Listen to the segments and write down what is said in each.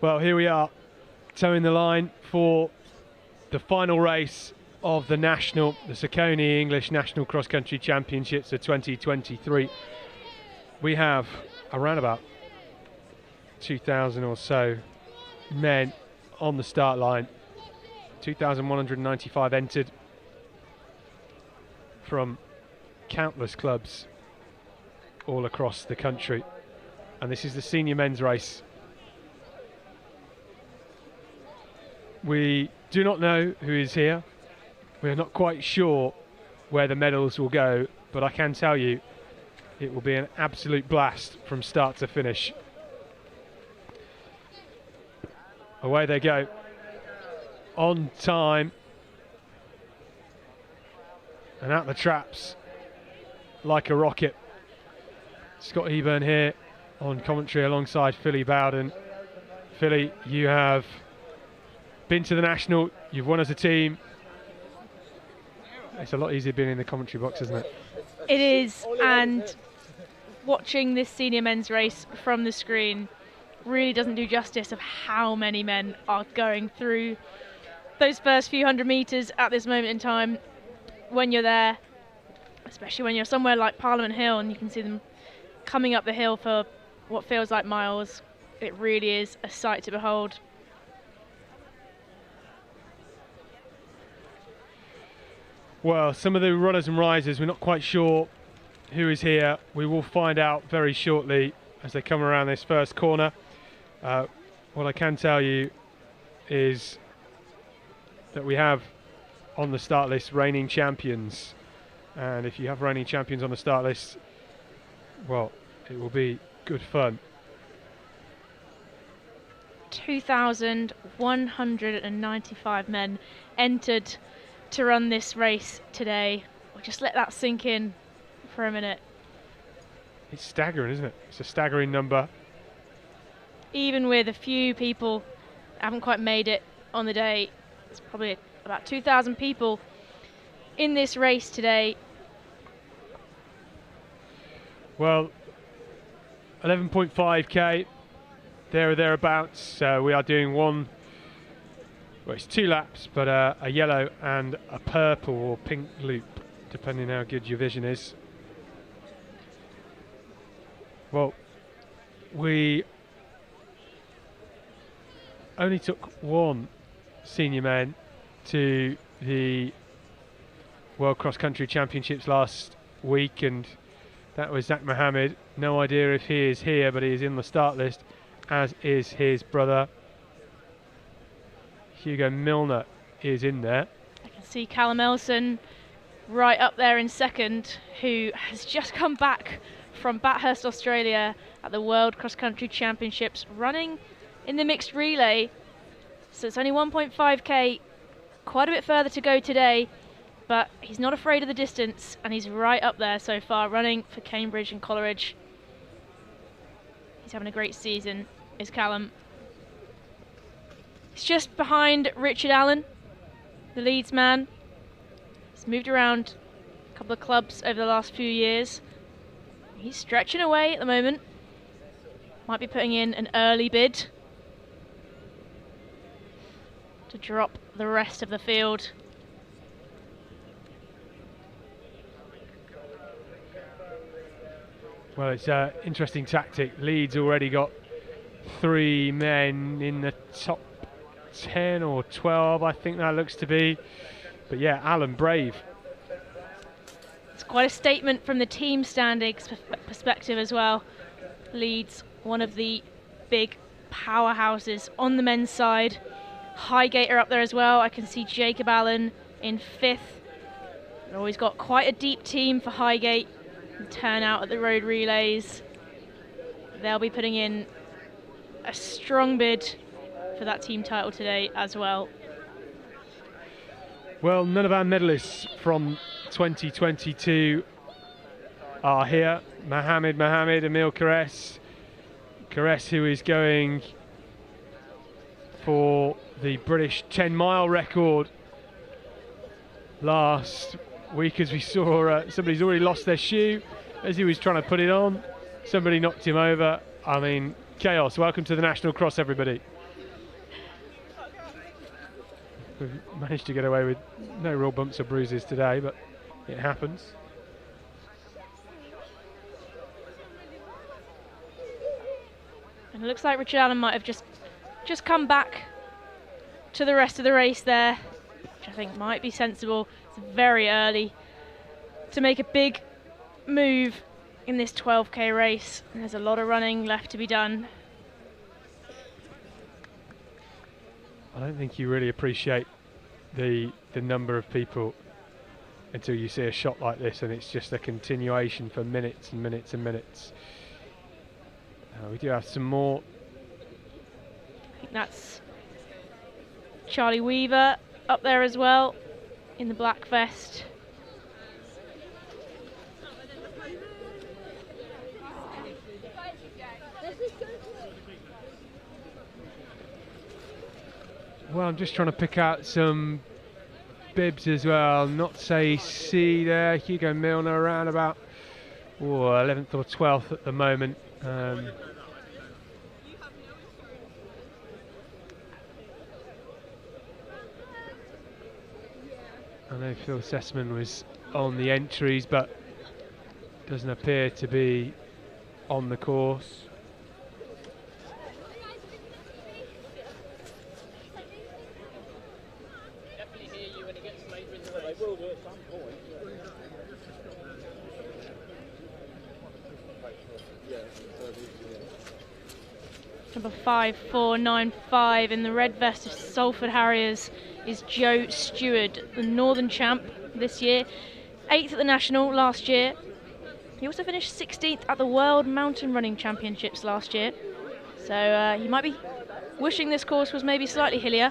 Well, here we are, towing the line for the final race of the Saucony English National Cross Country Championships of 2023. We have around about 2,000 or so men on the start line. 2,195 entered from countless clubs all across the country. And this is the senior men's race. We do not know who is here. We're not quite sure where the medals will go, but I can tell you it will be an absolute blast from start to finish. Away they go. On time. And out the traps like a rocket. Scott Eburn here on commentary alongside Philly Bowden. Philly, you have been to the National, you've won as a team. It's a lot easier being in the commentary box, isn't it? It is, and watching this senior men's race from the screen really doesn't do justice of how many men are going through those first few hundred metres at this moment in time. When you're there, especially when you're somewhere like Parliament Hill and you can see them coming up the hill for what feels like miles, it really is a sight to behold. Well, some of the runners and risers, we're not quite sure who is here. We will find out very shortly as they come around this first corner. What I can tell you is that we have on the start list reigning champions. And if you have reigning champions on the start list, well, it will be good fun. 2,195 men entered to run this race today. We'll just let that sink in for a minute. It's staggering, isn't it? It's a staggering number. Even with a few people that haven't quite made it on the day, it's probably about 2,000 people in this race today. Well, 11.5k, there or thereabouts. We are doing one. Well, it's 2 laps, but a yellow and a purple or pink loop, depending how good your vision is. Well, we only took one senior man to the World Cross Country Championships last week, and that was Zach Mohammed. No idea if he is here, but he is in the start list, as is his brother. Hugo Milner is in there. I can see Callum Elson right up there in second, who has just come back from Bathurst, Australia at the World Cross Country Championships, running in the mixed relay. So it's only 1.5k, quite a bit further to go today, but he's not afraid of the distance and he's right up there so far, running for Cambridge and Coleridge. He's having a great season, is Callum. He's just behind Richard Allen, the Leeds man. He's moved around a couple of clubs over the last few years. He's stretching away at the moment. Might be putting in an early bid to drop the rest of the field. Well, it's an interesting tactic. Leeds already got 3 men in the top 10 or 12, I think that looks to be. But yeah, Alan, brave. It's quite a statement from the team standings perspective as well. Leeds, one of the big powerhouses on the men's side. Highgate are up there as well. I can see Jacob Allen in 5th. They've always got quite a deep team for Highgate. Turn out at the road relays. They'll be putting in a strong bid for that team title today as well. Well, none of our medalists from 2022 are here. Mohammed, Emil Caress, who is going for the British 10-mile record. Last week, as we saw, somebody's already lost their shoe as he was trying to put it on. Somebody knocked him over. I mean, Chaos, welcome to the National Cross, everybody. We've managed to get away with no real bumps or bruises today, but it happens. And it looks like Richard Allen might have just come back to the rest of the race there, which I think might be sensible. It's very early to make a big move in this 12k race, and there's a lot of running left to be done. I don't think you really appreciate the number of people until you see a shot like this, and it's just a continuation for minutes and minutes and minutes. We do have some more. I think that's Charlie Weaver up there as well in the black vest. Well, I'm just trying to pick out some bibs as well. Not say C there. Hugo Milner around about 11th or 12th at the moment. I know Phil Sessman was on the entries, but doesn't appear to be on the course. Number 5495 in the red vest of Salford Harriers is Joe Stewart, the Northern champ this year. 8th at the National last year. He also finished 16th at the World Mountain Running Championships last year. So he might be wishing this course was maybe slightly hillier,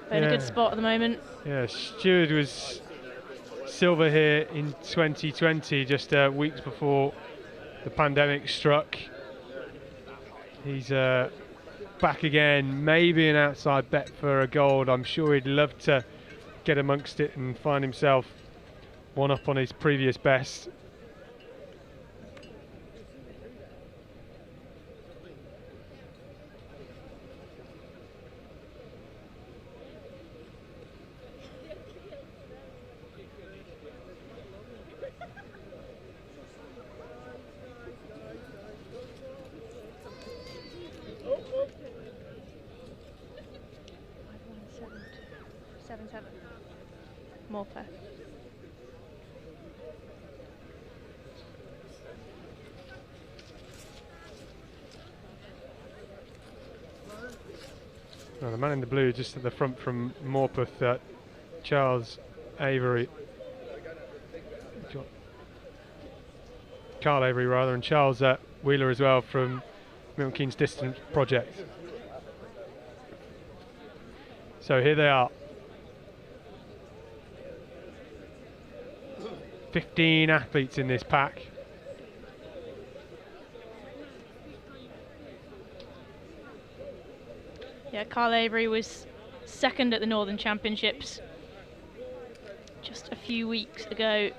but in a good spot at the moment. Yeah, Stewart was silver here in 2020, just weeks before the pandemic struck. He's back again, maybe an outside bet for a gold. I'm sure he'd love to get amongst it and find himself one up on his previous best. More fair. Well, the man in the blue just at the front from Morpeth, Charles Avery. Carl Avery rather, and Charles Wheeler as well from Milton Keynes Distance Project. So here they are. 15 athletes in this pack. Yeah, Carl Avery was second at the Northern Championships just a few weeks ago.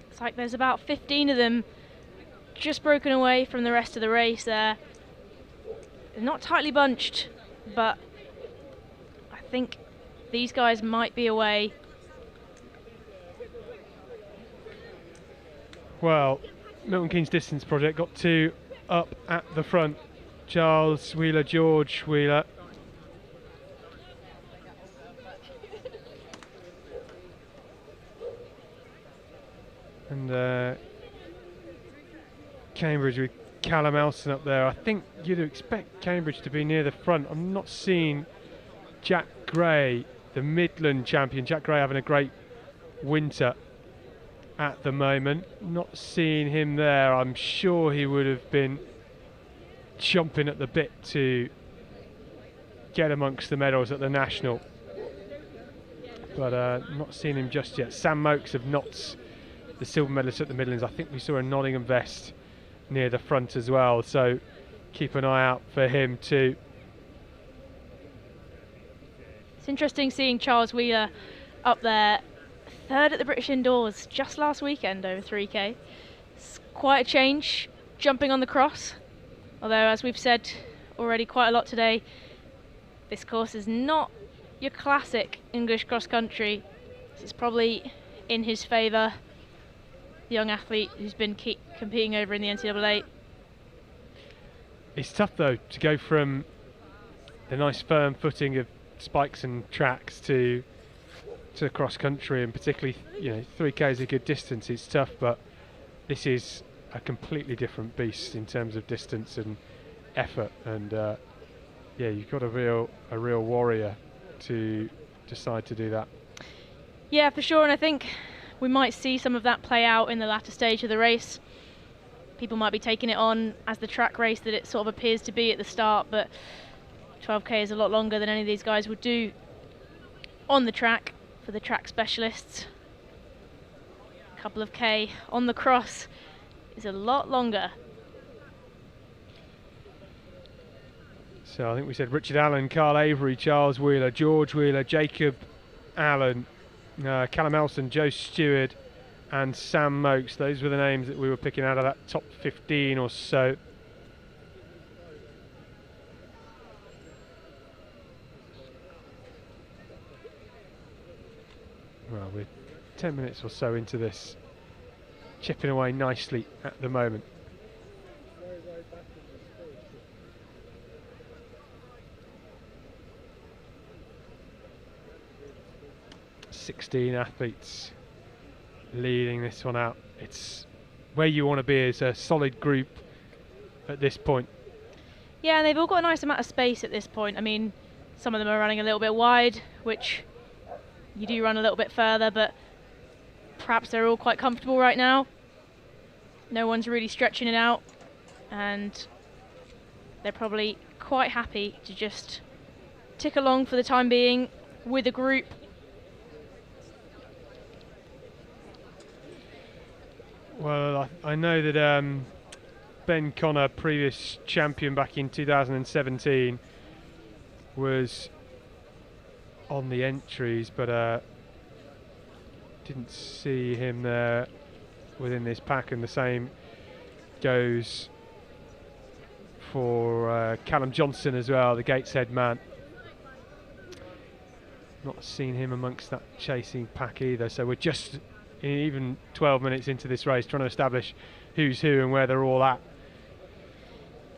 It's like there's about 15 of them just broken away from the rest of the race there. They're not tightly bunched, but I think these guys might be away. Well, Milton Keynes Distance Project got two up at the front. Charles Wheeler, George Wheeler. And Cambridge with Callum Elson up there. I think you'd expect Cambridge to be near the front. I'm not seeing Jack Gray, the Midland champion. Jack Gray having a great winter at the moment. Not seeing him there. I'm sure he would have been chomping at the bit to get amongst the medals at the National. But not seeing him just yet. Sam Mokes of Notts, the silver medalist at the Midlands. I think we saw a Nottingham vest near the front as well, so keep an eye out for him too. It's interesting seeing Charles Wheeler up there, third at the British Indoors just last weekend over 3K. It's quite a change, jumping on the cross. Although, as we've said already quite a lot today, this course is not your classic English cross country. This is probably in his favour. The young athlete who's been competing over in the NCAA. It's tough though to go from the nice firm footing of spikes and tracks to cross country, and particularly 3K is a good distance. It's tough, but this is a completely different beast in terms of distance and effort, and yeah, you've got a real warrior to decide to do that. Yeah, for sure, and I think we might see some of that play out in the latter stage of the race. People might be taking it on as the track race that it sort of appears to be at the start, but 12K is a lot longer than any of these guys would do on the track for the track specialists. A couple of K on the cross is a lot longer. So I think we said Richard Allen, Carl Avery, Charles Wheeler, George Wheeler, Jacob Allen, Callum Elson, Joe Stewart and Sam Mokes. Those were the names that we were picking out of that top 15 or so. Well, we're 10 minutes or so into this, chipping away nicely at the moment. ...16 athletes leading this one out. It's where you want to be as a solid group at this point. Yeah, and they've all got a nice amount of space at this point. I mean, some of them are running a little bit wide, which you do run a little bit further, but perhaps they're all quite comfortable right now. No one's really stretching it out, and they're probably quite happy to just tick along for the time being with a group. Well, I know that Ben Connor, previous champion back in 2017, was on the entries, but didn't see him there within this pack, and the same goes for Callum Johnson as well, the Gateshead man. Not seen him amongst that chasing pack either, so we're just even 12 minutes into this race trying to establish who's who and where they're all at.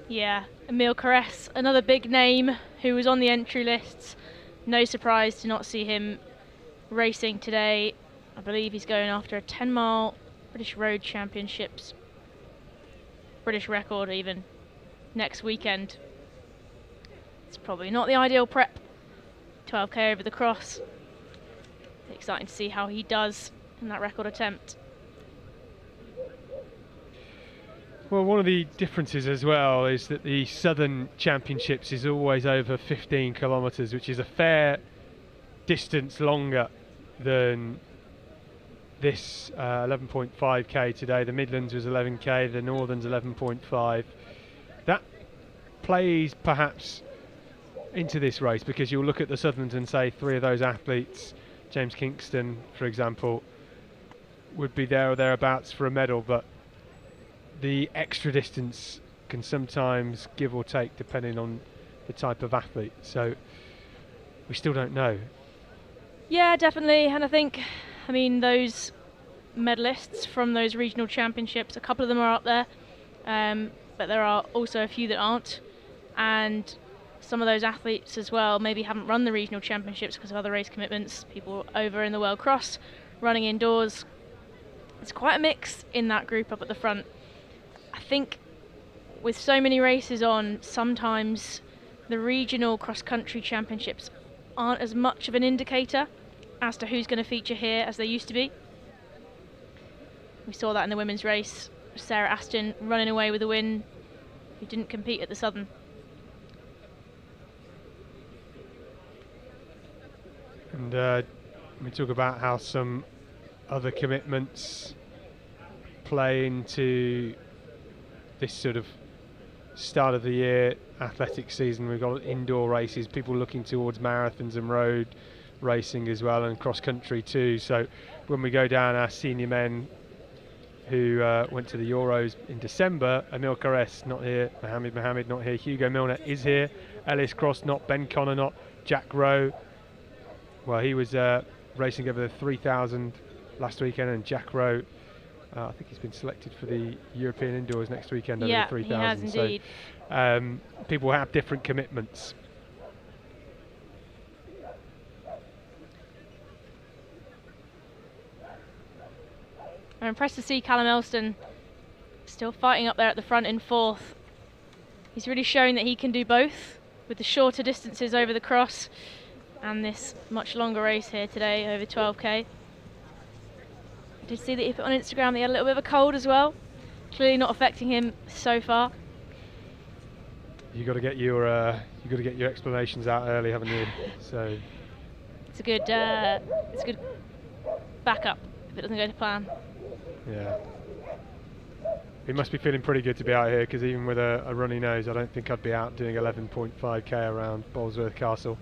Yeah, Emile Caresse, another big name who was on the entry lists. No surprise to not see him racing today. I believe he's going after a 10-mile British Road Championships, British record even, next weekend. It's probably not the ideal prep. 12K over the cross. Exciting to see how he does in that record attempt. Well, one of the differences as well is that the Southern Championships is always over 15 kilometres, which is a fair distance longer than this 11.5k today. The Midlands was 11k, the Northern's 11.5. That plays perhaps into this race, because you'll look at the Southerns and say three of those athletes, James Kingston for example, would be there or thereabouts for a medal, but the extra distance can sometimes give or take depending on the type of athlete, so we still don't know. Yeah, definitely, and I mean those medalists from those regional championships, a couple of them are up there, but there are also a few that aren't, and some of those athletes as well maybe haven't run the regional championships because of other race commitments, people over in the World Cross, running indoors. It's quite a mix in that group up at the front. I think with so many races on, sometimes the regional cross-country championships aren't as much of an indicator as to who's going to feature here as they used to be. We saw that in the women's race. Sarah Aston running away with the win, who didn't compete at the Southern. And we talk about how some other commitments play into this sort of start of the year athletics season. We've got indoor races, people looking towards marathons and road racing as well, and cross country too. So when we go down, our senior men who went to the Euros in December, Emil Carres not here, Mohammed not here, Hugo Milner is here, Ellis Cross not, Ben Connor not, Jack Rowe, well, he was racing over the 3,000 last weekend, and Jack Rowe, I think he's been selected for the European Indoors next weekend over the 3,000. He has indeed. So people have different commitments. I'm impressed to see Callum Elston still fighting up there at the front in fourth. He's really showing that he can do both with the shorter distances over the cross and this much longer race here today over 12k. I did see that he put on Instagram that he had a little bit of a cold as well. Clearly not affecting him so far. You got to get your explanations out early, haven't you? So it's a good backup if it doesn't go to plan. Yeah. He must be feeling pretty good to be out here, because even with a runny nose, I don't think I'd be out doing 11.5k around Bolesworth Castle.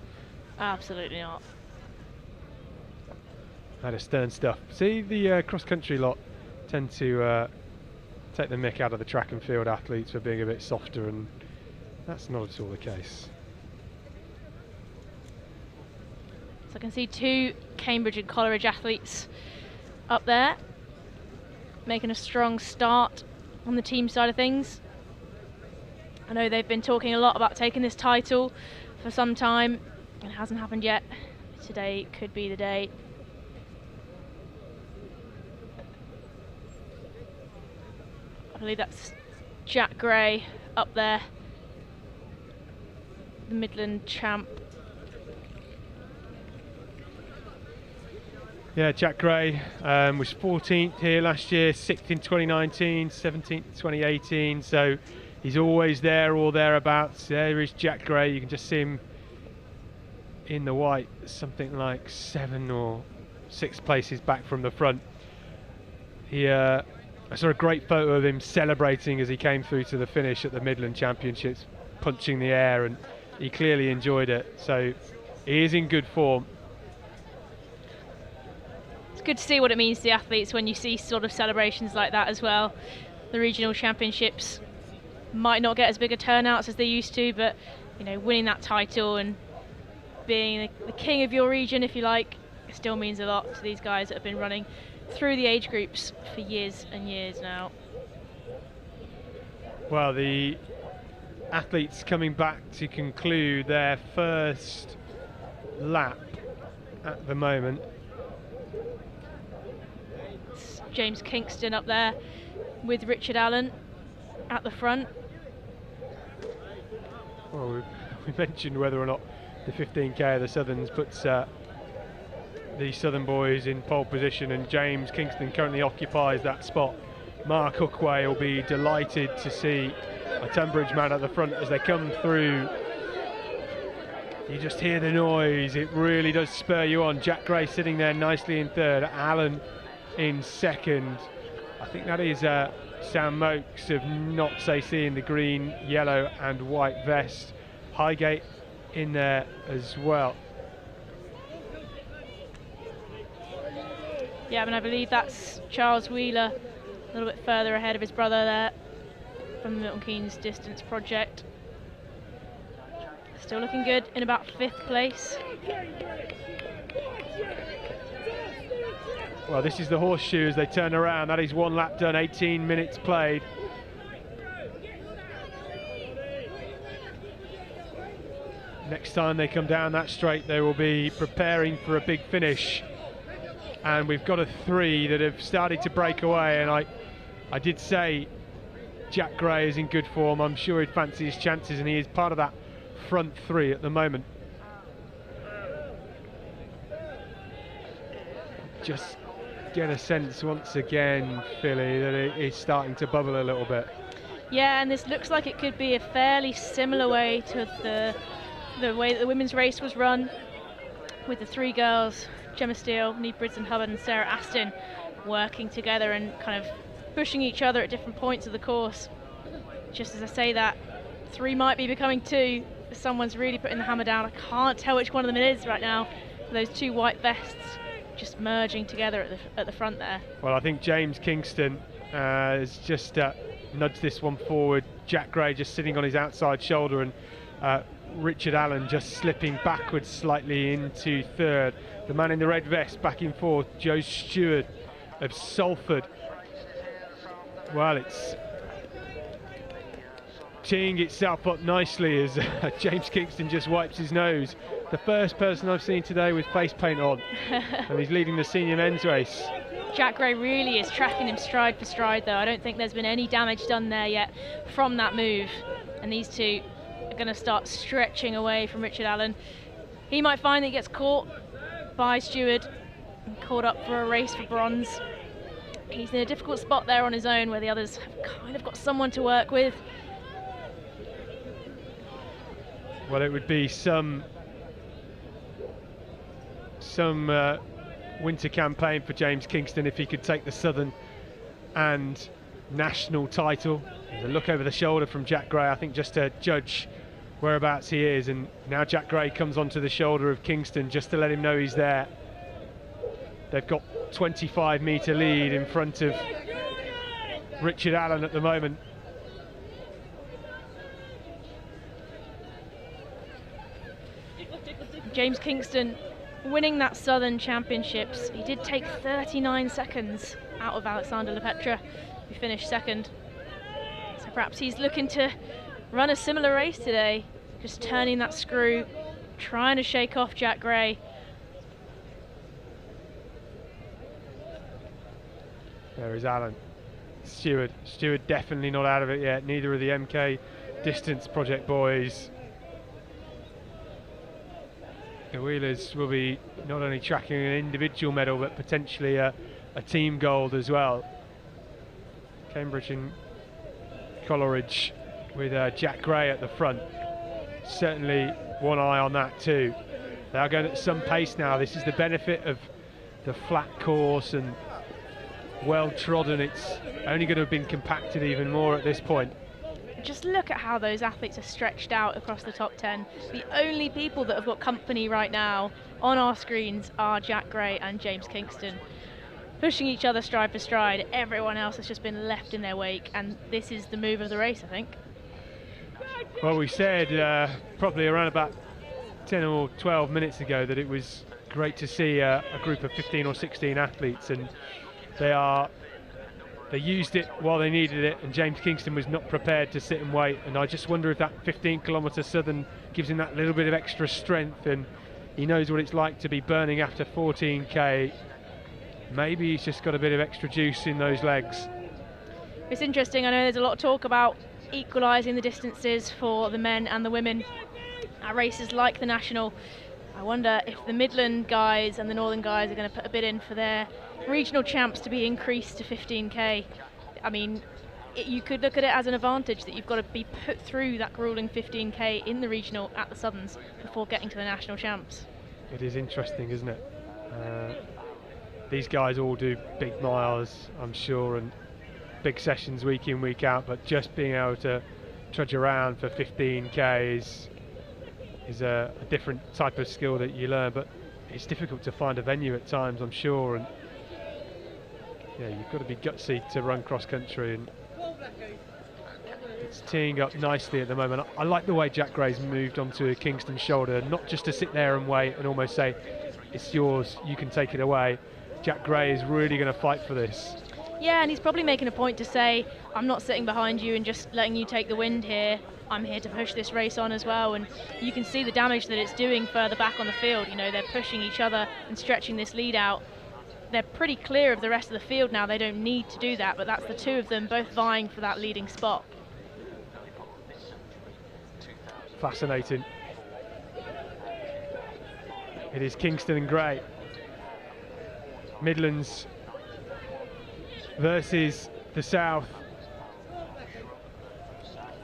Absolutely not. That is stern stuff. See, the cross-country lot tend to take the mick out of the track and field athletes for being a bit softer, and that's not at all the case. So I can see two Cambridge and Coleridge athletes up there, making a strong start on the team side of things. I know they've been talking a lot about taking this title for some time. It hasn't happened yet. Today could be the day. I believe that's Jack Gray up there, the Midland champ. Yeah, Jack Gray was 14th here last year, 6th in 2019, 17th in 2018, so he's always there or thereabouts. There is Jack Gray, you can just see him in the white, something like 7 or 6 places back from the front. I saw a great photo of him celebrating as he came through to the finish at the Midland Championships, punching the air, and he clearly enjoyed it, so he is in good form. It's good to see what it means to the athletes when you see sort of celebrations like that as well. The regional championships might not get as big a turnouts as they used to, but you know, winning that title and being the king of your region, if you like, it still means a lot to these guys that have been running through the age groups for years and years now. Well, the athletes coming back to conclude their first lap at the moment. It's James Kingston up there with Richard Allen at the front. Well, we mentioned whether or not the 15k of the Southerns puts the Southern boys in pole position, and James Kingston currently occupies that spot. Mark Hookway will be delighted to see a Tunbridge man at the front as they come through. You just hear the noise, it really does spur you on. Jack Gray sitting there nicely in third, Allen in second. I think that is Sam Mokes of Notts AC in the green, yellow and white vest. Highgate in there as well. Yeah, and I believe that's Charles Wheeler a little bit further ahead of his brother there from the Milton Keynes Distance Project. Still looking good in about 5th place. Well, this is the horseshoe as they turn around. That is 1 lap done, 18 minutes played. Next time they come down that straight, they will be preparing for a big finish. And we've got a 3 that have started to break away, and I did say Jack Gray is in good form. I'm sure he'd fancy his chances, and he is part of that front 3 at the moment. Just get a sense once again, Philly, that it is starting to bubble a little bit. Yeah, and this looks like it could be a fairly similar way to the way that the women's race was run, with the 3 girls, Gemma Steele, Neve Bridson-Hubbard and Sarah Aston, working together and kind of pushing each other at different points of the course. Just as I say that, 3 might be becoming 2. Someone's really putting the hammer down. I can't tell which one of them it is right now. Those 2 white vests just merging together at the front there. Well, I think James Kingston has just nudged this one forward. Jack Gray just sitting on his outside shoulder, and Richard Allen just slipping backwards slightly into third. The man in the red vest back and forth, Joe Stewart of Salford. Well, it's teeing itself up nicely as James Kingston just wipes his nose. The first person I've seen today with face paint on, and he's leading the senior men's race. Jack Gray really is tracking him stride for stride though. I don't think there's been any damage done there yet from that move. And these 2 are going to start stretching away from Richard Allen. He might find that he gets caught by Stewart and caught up for a race for bronze. He's in a difficult spot there on his own where the others have kind of got someone to work with. Well, it would be some winter campaign for James Kingston if he could take the Southern and national title. There's a look over the shoulder from Jack Gray, I think, just to judge whereabouts he is, and now Jack Gray comes onto the shoulder of Kingston just to let him know he's there. They've got 25-metre lead in front of Richard Allen at the moment. James Kingston winning that Southern Championships. He did take 39 seconds out of Alexander Lepetra, who finished second. So perhaps he's looking to run a similar race today, just turning that screw, trying to shake off Jack Gray. There is Allen. Stewart definitely not out of it yet, neither of the MK Distance Project boys. The Wheelers will be not only tracking an individual medal but potentially a team gold as well. Cambridge and Coleridge with Jack Gray at the front. Certainly one eye on that too. They are going at some pace now. This is the benefit of the flat course and well trodden. It's only going to have been compacted even more at this point. Just look at how those athletes are stretched out across the top 10. The only people that have got company right now on our screens are Jack Gray and James Kingston, pushing each other stride for stride. Everyone else has just been left in their wake, and this is the move of the race, I think. Well, we said probably around about 10 or 12 minutes ago that it was great to see a group of 15 or 16 athletes, and they used it while they needed it, and James Kingston was not prepared to sit and wait. And I just wonder if that 15-kilometre Southern gives him that little bit of extra strength, and he knows what it's like to be burning after 14k. Maybe he's just got a bit of extra juice in those legs. It's interesting. I know there's a lot of talk about equalising the distances for the men and the women at races like the National. I wonder if the Midland guys and the Northern guys are going to put a bid in for their regional champs to be increased to 15k. I mean, you could look at it as an advantage that you've got to be put through that grueling 15k in the regional at the Southerns before getting to the national champs. It is interesting, isn't it? These guys all do big miles, I'm sure, and big sessions week in, week out, but just being able to trudge around for 15k is a different type of skill that you learn, but it's difficult to find a venue at times, I'm sure, and yeah, you've got to be gutsy to run cross country, and it's teeing up nicely at the moment. I like the way Jack Gray's moved onto Kingston's shoulder, not just to sit there and wait and almost say, it's yours, you can take it away. Jack Gray is really going to fight for this. Yeah, and he's probably making a point to say, I'm not sitting behind you and just letting you take the wind here. I'm here to push this race on as well, and you can see the damage that it's doing further back on the field. You know, they're pushing each other and stretching this lead out. They're pretty clear of the rest of the field now. They don't need to do that, but that's the two of them both vying for that leading spot. Fascinating. It is Kingston and Gray. Midlands versus the South.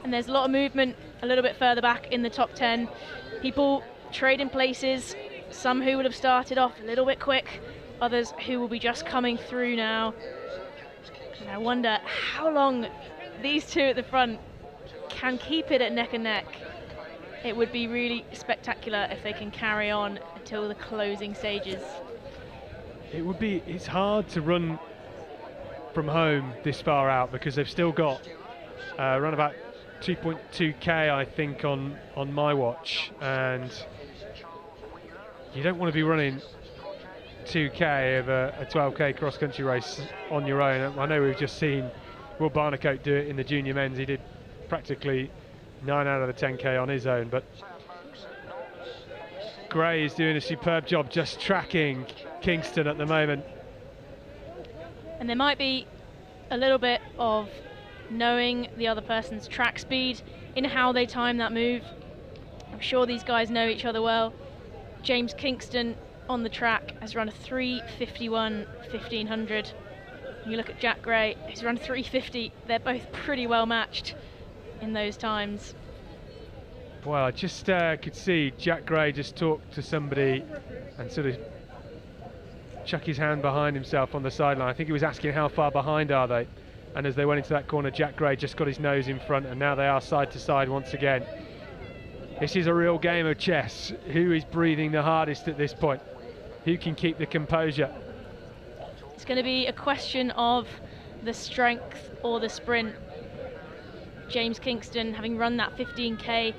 And there's a lot of movement a little bit further back in the top 10. People trading places, some who would have started off a little bit quick, others who will be just coming through now. And I wonder how long these two at the front can keep it at neck and neck, it would be really spectacular if they can carry on until the closing stages. It would be, it's hard to run from home this far out because they've still got around about 2.2k I think on my watch, and you don't want to be running 2k of a 12k cross-country race on your own. I know we've just seen Will Barnicoat do it in the junior men's. He did practically 9 out of the 10k on his own, but Gray is doing a superb job just tracking Kingston at the moment. And there might be a little bit of knowing the other person's track speed in how they time that move. I'm sure these guys know each other well. James Kingston on the track has run a 3:51 1500. You look at Jack Gray, he's run 3:50. They're both pretty well matched in those times. Well, I just could see Jack Gray just talk to somebody and sort of chuck his hand behind himself on the sideline. I think he was asking how far behind are they, and as they went into that corner, Jack Gray just got his nose in front, and now they are side to side once again. This is a real game of chess. Who is breathing the hardest at this point? Who can keep the composure? It's going to be a question of the strength or the sprint. James Kingston having run that 15k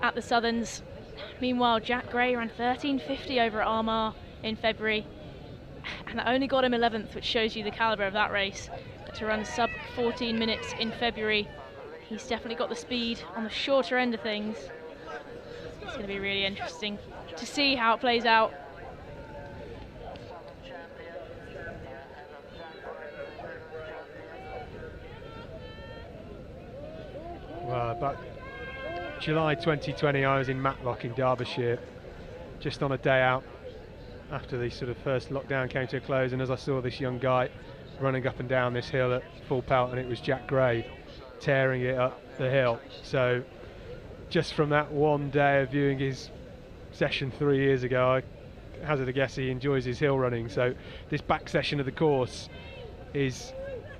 at the Southerns. Meanwhile, Jack Gray ran 13:50 over at Armagh in February, and that only got him 11th, which shows you the calibre of that race. But to run sub 14 minutes in February, he's definitely got the speed on the shorter end of things. It's going to be really interesting to see how it plays out. Well, about July 2020, I was in Matlock in Derbyshire, just on a day out after the sort of first lockdown came to a close, and as I saw this young guy running up and down this hill at full pelt, and it was Jack Gray tearing it up the hill. So just from that one day of viewing his session 3 years ago, I hazard a guess he enjoys his hill running. So this back session of the course is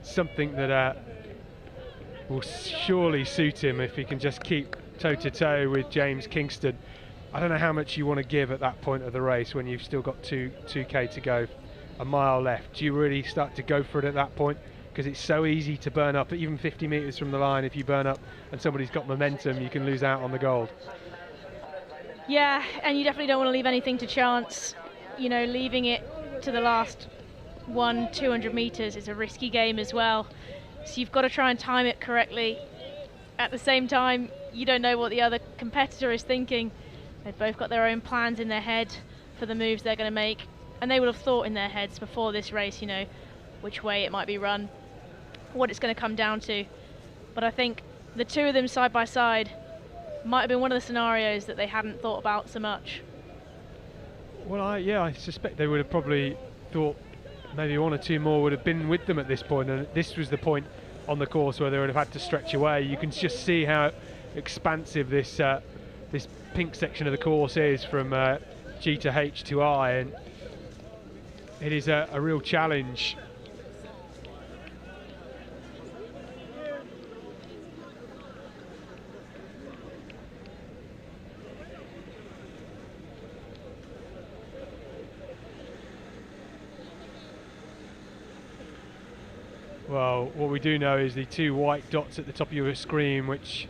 something that will surely suit him if he can just keep toe-to-toe with James Kingston. I don't know how much you want to give at that point of the race when you've still got 2k to go, a mile left. Do you really start to go for it at that point? Because it's so easy to burn up, even 50 metres from the line. If you burn up and somebody's got momentum, you can lose out on the gold. Yeah, and you definitely don't want to leave anything to chance. You know, leaving it to the last 200 metres is a risky game as well. So you've got to try and time it correctly. At the same time, you don't know what the other competitor is thinking. They've both got their own plans in their head for the moves they're going to make, and they would have thought in their heads before this race, you know, which way it might be run, what it's going to come down to. But I think the two of them side by side might have been one of the scenarios that they hadn't thought about so much. Well, I suspect they would have probably thought maybe one or two more would have been with them at this point, and this was the point on the course where they would have had to stretch away. You can just see how expansive this this pink section of the course is from G to H to I, and it is a real challenge. Well, what we do know is the two white dots at the top of your screen, which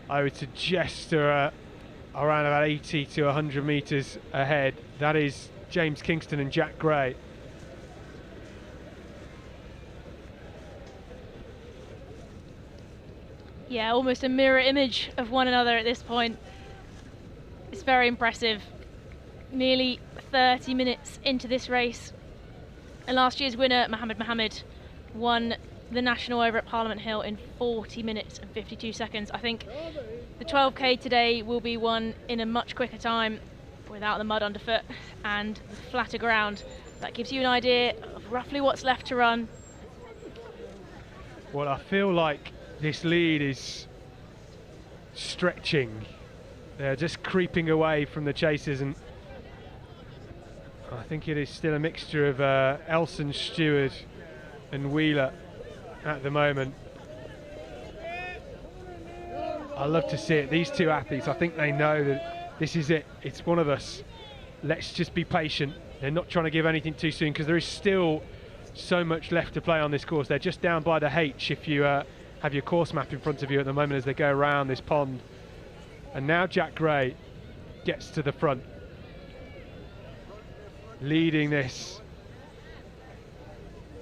I would suggest are around about 80 to 100 metres ahead. That is James Kingston and Jack Gray. Yeah, almost a mirror image of one another at this point. It's very impressive. Nearly 30 minutes into this race, and last year's winner, Mohammed, won the National over at Parliament Hill in 40 minutes and 52 seconds. I think the 12k today will be won in a much quicker time without the mud underfoot and the flatter ground. That gives you an idea of roughly what's left to run. Well, I feel like this lead is stretching. They're just creeping away from the chasers, and I think it is still a mixture of Elson, Stewart and Wheeler at the moment. I love to see it. These two athletes, I think they know that this is it. It's one of us. Let's just be patient. They're not trying to give anything too soon because there is still so much left to play on this course. They're just down by the H if you have your course map in front of you at the moment as they go around this pond. And now Jack Gray gets to the front, leading this.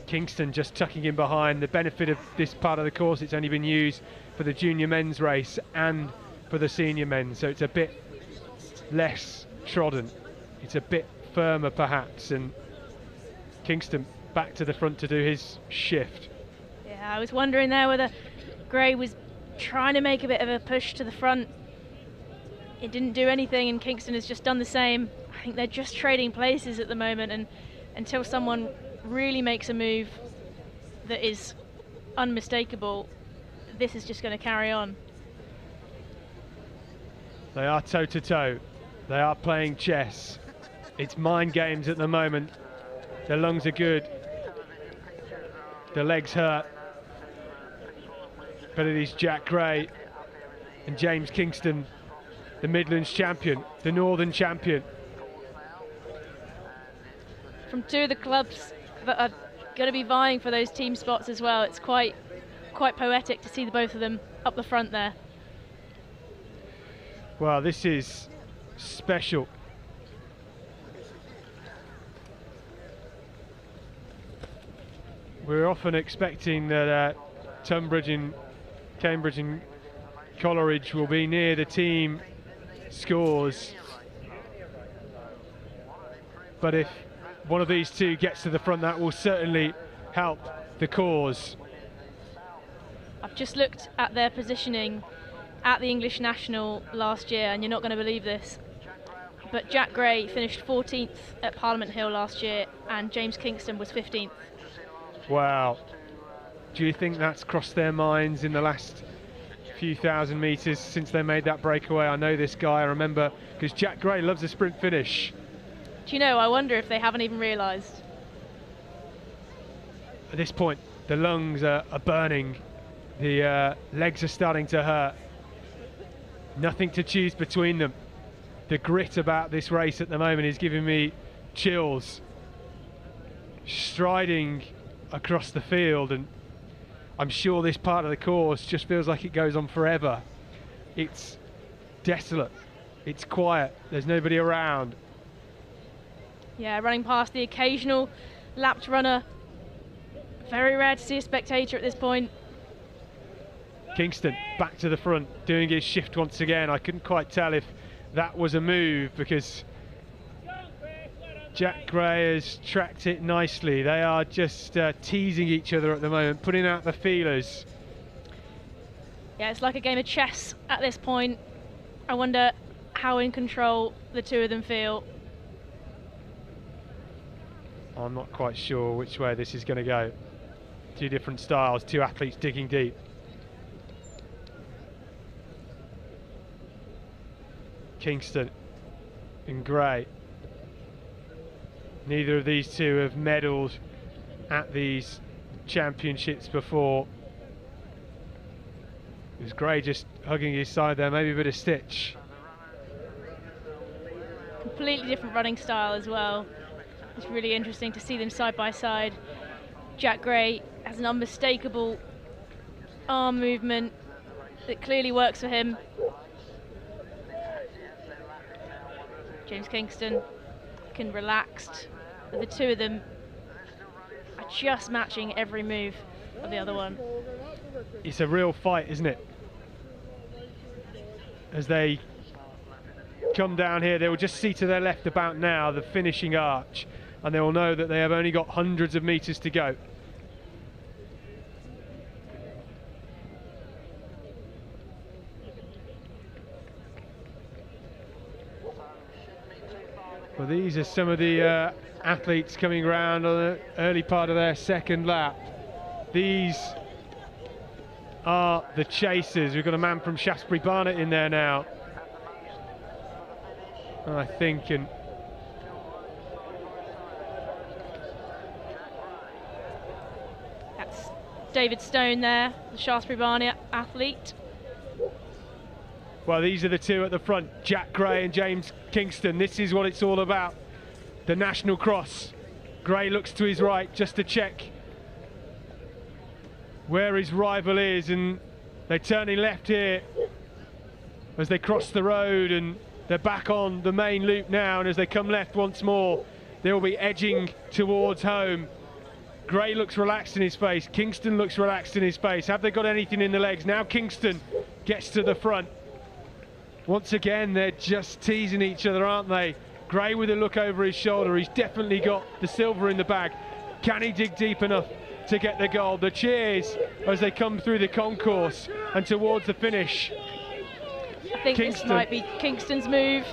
Kingston just tucking in behind. The benefit of this part of the course, it's only been used for the junior men's race and for the senior men's, so it's a bit less trodden. It's a bit firmer perhaps, and Kingston back to the front to do his shift. Yeah, I was wondering there whether Gray was trying to make a bit of a push to the front. It didn't do anything, and Kingston has just done the same. I think they're just trading places at the moment, and until someone really makes a move that is unmistakable, this is just going to carry on. They are toe to toe. They are playing chess. It's mind games at the moment. The lungs are good. The legs hurt. But it is Jack Gray and James Kingston, the Midlands champion, the Northern champion. From two of the clubs that are going to be vying for those team spots as well. It's quite poetic to see the both of them up the front there. Well, this is special. We're often expecting that Tunbridge and Cambridge and Coleridge will be near the team scores, but if one of these two gets to the front, that will certainly help the cause. I've just looked at their positioning at the English National last year, and you're not going to believe this, but Jack Gray finished 14th at Parliament Hill last year and James Kingston was 15th. Wow. Do you think that's crossed their minds in the last few thousand metres since they made that breakaway? I know this guy, I remember, because Jack Gray loves a sprint finish. Do you know, I wonder if they haven't even realised. At this point, the lungs are burning, the legs are starting to hurt. Nothing to choose between them. The grit about this race at the moment is giving me chills. Striding across the field, and I'm sure this part of the course just feels like it goes on forever. It's desolate, it's quiet, there's nobody around. Yeah, running past the occasional lapped runner. Very rare to see a spectator at this point. Kingston back to the front, doing his shift once again. I couldn't quite tell if that was a move because Jack Gray has tracked it nicely. They are just teasing each other at the moment, putting out the feelers. Yeah, it's like a game of chess at this point. I wonder how in control the two of them feel. I'm not quite sure which way this is going to go. Two different styles, two athletes digging deep. Kingston and Gray. Neither of these two have medalled at these championships before. It was Gray just hugging his side there, maybe a bit of stitch. Completely different running style as well. It's really interesting to see them side by side. Jack Gray has an unmistakable arm movement that clearly works for him. James Kingston looking relaxed. The two of them are just matching every move of the other one. It's a real fight, isn't it? As they come down here, they will just see to their left about now the finishing arch, and they will know that they have only got hundreds of meters to go. Well, these are some of the athletes coming around on the early part of their second lap. These are the chasers. We've got a man from Shaftesbury Barnet in there now, I think, and that's David Stone there, the Shaftesbury Barnet athlete. Well, these are the two at the front, Jack Gray and James Kingston. This is what it's all about, the national cross. Gray looks to his right just to check where his rival is, and they're turning left here as they cross the road, and they're back on the main loop now, and as they come left once more, they'll be edging towards home. Gray looks relaxed in his face, Kingston looks relaxed in his face. Have they got anything in the legs? Now Kingston gets to the front. Once again, they're just teasing each other, aren't they? Gray with a look over his shoulder. He's definitely got the silver in the bag. Can he dig deep enough to get the gold? The cheers as they come through the concourse and towards the finish. I think Kingston. This might be Kingston's move.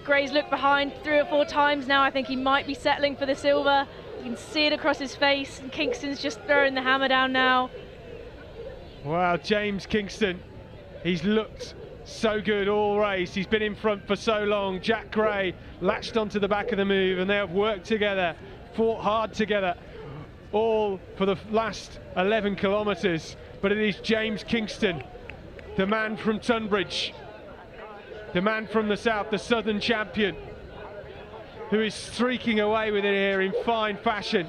Gray's looked behind 3 or 4 times now. I think he might be settling for the silver. You can see it across his face, and Kingston's just throwing the hammer down now. Wow, James Kingston, he's looked so good all race. He's been in front for so long. Jack Gray latched onto the back of the move, and they have worked together, fought hard together, all for the last 11 kilometres. But it is James Kingston, the man from Tunbridge, the man from the south, the southern champion, who is streaking away with it here in fine fashion.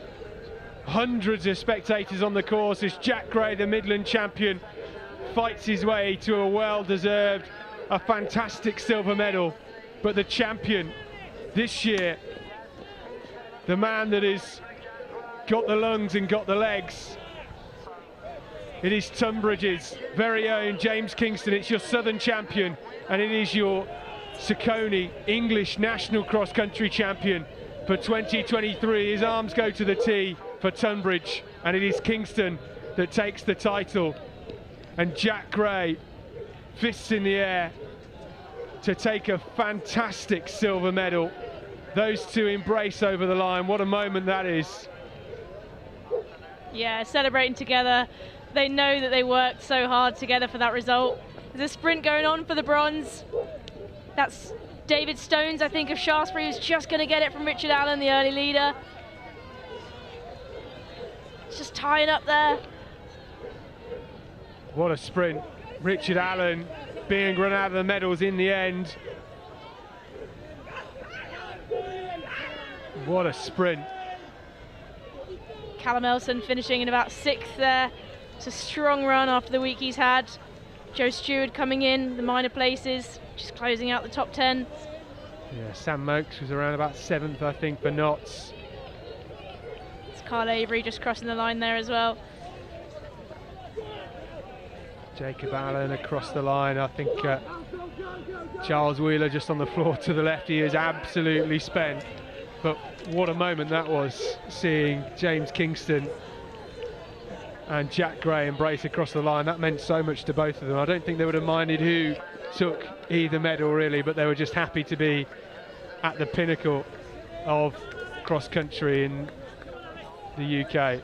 Hundreds of spectators on the course as Jack Gray, the Midland champion, fights his way to a well-deserved, a fantastic silver medal. But the champion this year, the man that has got the lungs and got the legs, it is Tunbridge's very own James Kingston. It's your southern champion, and it is your Saucony English national cross-country champion for 2023. His arms go to the tee for Tunbridge, and it is Kingston that takes the title. And Jack Gray, fists in the air to take a fantastic silver medal. Those two embrace over the line. What a moment that is. Yeah, celebrating together. They know that they worked so hard together for that result. There's a sprint going on for the bronze. That's David Stones, I think, of Shaftesbury, who's just going to get it from Richard Allen, the early leader. Just tying up there. What a sprint. Richard Allen being run out of the medals in the end. What a sprint. Callum Elson finishing in about 6th there. It's a strong run after the week he's had. Joe Stewart coming in, the minor places, just closing out the top 10. Yeah, Sam Mokes was around about 7th, I think, for Notts. It's Carl Avery just crossing the line there as well. Jacob Allen across the line. I think Charles Wheeler just on the floor to the left. He is absolutely spent. But what a moment that was, seeing James Kingston and Jack Gray embrace across the line. That meant so much to both of them. I don't think they would have minded who took either medal really, but they were just happy to be at the pinnacle of cross-country in the UK.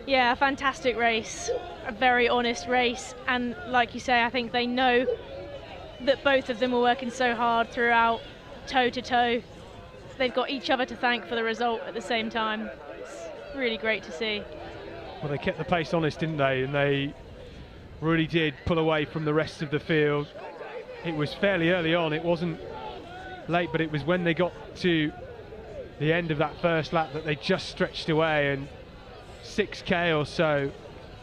Yeah, a fantastic race, a very honest race, and like you say, I think they know that both of them were working so hard throughout, toe to toe. They've got each other to thank for the result at the same time. It's really great to see. Well, they kept the pace honest, didn't they? And they really did pull away from the rest of the field. It was fairly early on, it wasn't late, but it was when they got to the end of that first lap that they just stretched away, and 6k or so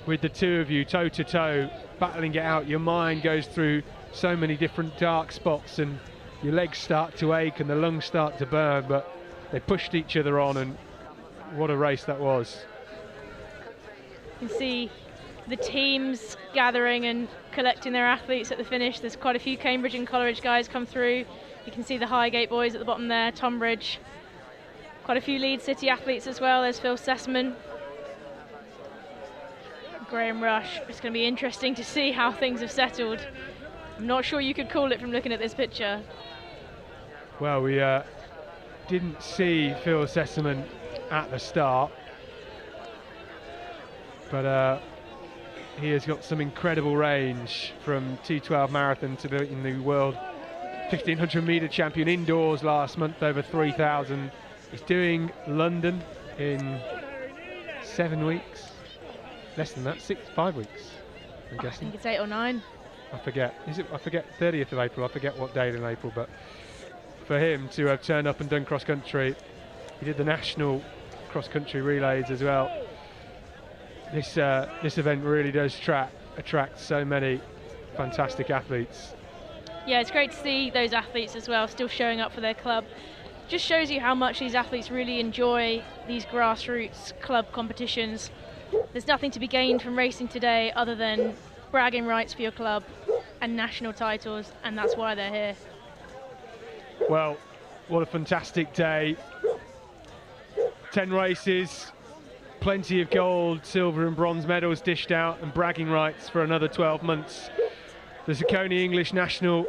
with the two of you toe to toe battling it out. Your mind goes through so many different dark spots and your legs start to ache and the lungs start to burn, but they pushed each other on, and what a race that was. You can see the teams gathering and collecting their athletes at the finish. There's quite a few Cambridge and Coleridge guys come through. You can see the Highgate boys at the bottom there, Tonbridge. Quite a few Leeds City athletes as well. There's Phil Sessman, Graham Rush. It's going to be interesting to see how things have settled. I'm not sure you could call it from looking at this picture. Well, we didn't see Phil Sessman at the start, but he has got some incredible range from T12 marathon to beating the world 1500 metre champion indoors last month, over 3,000. He's doing London in 7 weeks. Less than that, 5 weeks, I'm guessing. I think it's 8 or 9. I forget. I forget 30th of April. I forget what date in April, but for him to have turned up and done cross country, he did the national cross country relays as well. This event really does attract so many fantastic athletes. Yeah, it's great to see those athletes as well still showing up for their club. Just shows you how much these athletes really enjoy these grassroots club competitions. There's nothing to be gained from racing today other than bragging rights for your club and national titles, and that's why they're here. Well, what a fantastic day. 10 races, plenty of gold, silver and bronze medals dished out, and bragging rights for another 12 months. The Zaccone English National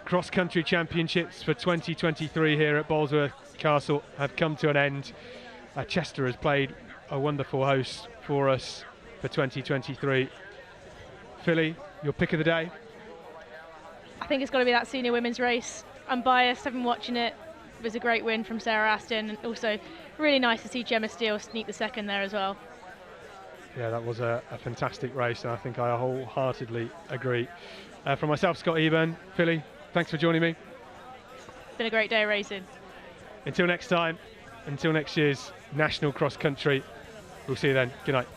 Cross Country Championships for 2023 here at Bolesworth Castle have come to an end. Chester has played a wonderful host for us for 2023. Philly, your pick of the day? I think it's got to be that senior women's race. I'm biased, I've been watching it. It was a great win from Sarah Aston, and also really nice to see Gemma Steele sneak the second there as well. Yeah, that was a fantastic race, and I think I wholeheartedly agree. From myself, Scott Eburn, Philly, thanks for joining me. It's been a great day of racing. Until next time, until next year's National Cross Country, we'll see you then. Good night.